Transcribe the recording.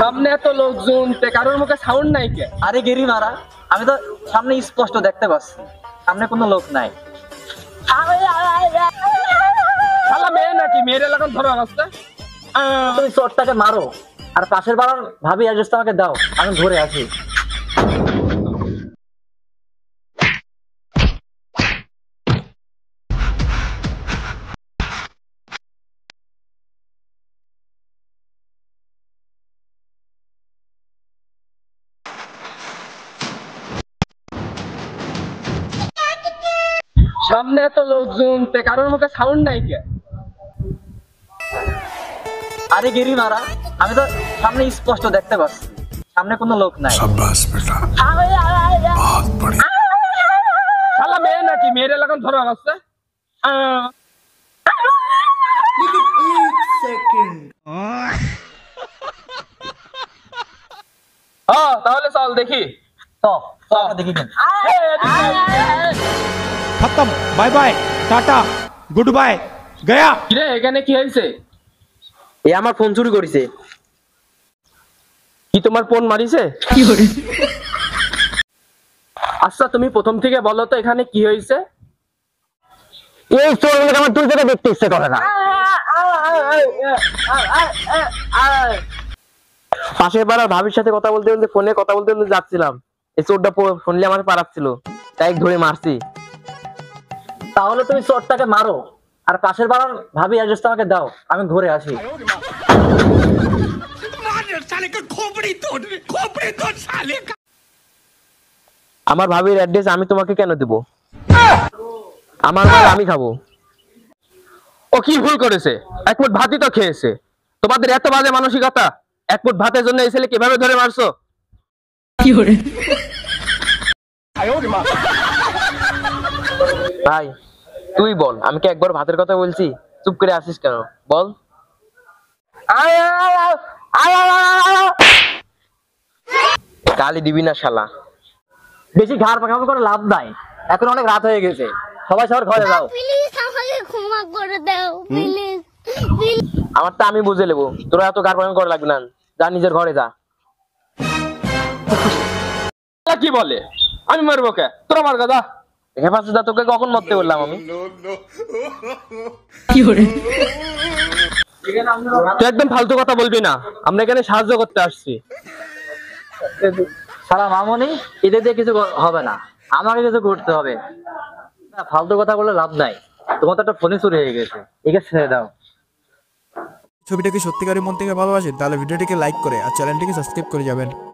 সামনে এত লোকজন কারোর মুখে সাউন্ড নাই কে? আরে গেরি মারা, আমি তো সামনে স্পষ্ট দেখতে পাচ্ছি সামনে কোনো লোক নাই। শালা মেয়ে নাকি? মেয়ের এলাকা ধরো রাস্তা। তুমি চোরটাকে মারো আর পাশের বাড়ার ভাবি অ্যাড্রেসটা আমাকে দাও, আমি ঘুরে আসি। সামনে এত লোকজন কারোর মুখে সাউন্ড নাই কে? আরে গেরি মারা, আমি তো সামনে স্পষ্ট দেখতে পাচ্ছি সামনে কোনো লোক নাই। शाबाश बेटा, बहुत बढ़िया। শালা মেয়ে নাকি? মেয়ের এলাকা ধরো রাস্তা। তাহলে চল দেখি। তো দেখি কেন खत्म, bye bye, tata, goodbye, गया। কিরে এখানে কি হয়েছে? এ আমার ফোন চুরি করেছে। কি তোমার ফোন মারিছে? আচ্ছা তুমি প্রথম থেকে বলো তো এখানে কি হয়েছে? এই চোরগুলোকে আমার দূর থেকে দেখতে ইচ্ছে করে না। পাশের পাড়ার ভাবির সাথে কথা বলতে বলতে ফোনে কথা বলতে বলতে যাচ্ছিলাম, এই চোরটা ফোন নিয়ে আমার পাড়াচ্ছিল, তাই ধরে মারছি। তাহলে তুমি চোরটাকে মারো আর পাশের বাড়ার ভাবি অ্যাড্রেসটা আমাকে দাও, আমি ঘুরে আসি। আমার ভাবির অ্যাড্রেস আমি তোমাকে কেন দেব? আমার মাল আমি খাবো। ও কি ভুল করেছে? এক মুঠ ভাতই তো খেয়েছে। তোমাদের এত বাজে মানসিকতা! এক মুঠ ভাতের জন্য এই ছেলে কিভাবে ধরে মারছো? ভাই তুই বল, আমি কি একবার ভাতের কথা বলছি? চুপ করে আসিস কেন বল? গালি দিবি না শালা। বেশি ঘাড় পাকানো করে লাভ নাই, এখন অনেক রাত হয়ে গেছে, সবাই সবার ঘরে যাও। প্লিজ আমাকে ক্ষমা করে দাও, প্লিজ। আমারটা আমি বুঝে নেবো, তোরা এত গার পাকানো করা লাগবে না, যা নিজের ঘরে যা। কি বলে আমি মারবো কে? তোরা মার গাদা। হেফাজত দা, তোকে কখন মরতে বললাম আমি? তুই একদম ফালতু কথা বলবি না, আমরা এখানে সাহায্য করতে আসছি। সারা মামনি, এদের দিয়ে কিছু হবে না, আমাকে কিছু করতে হবে না। ফালতু কথা বলে লাভ নাই, তোমার তো একটা ফোনে চুরি হয়ে গেছে, একে ছেড়ে দাও। ছবিটাকে সত্যিকারের মন থেকে ভালোবাসেন তাহলে ভিডিওটিকে লাইক করে আর চ্যানেলটিকে সাবস্ক্রাইব করে যাবেন।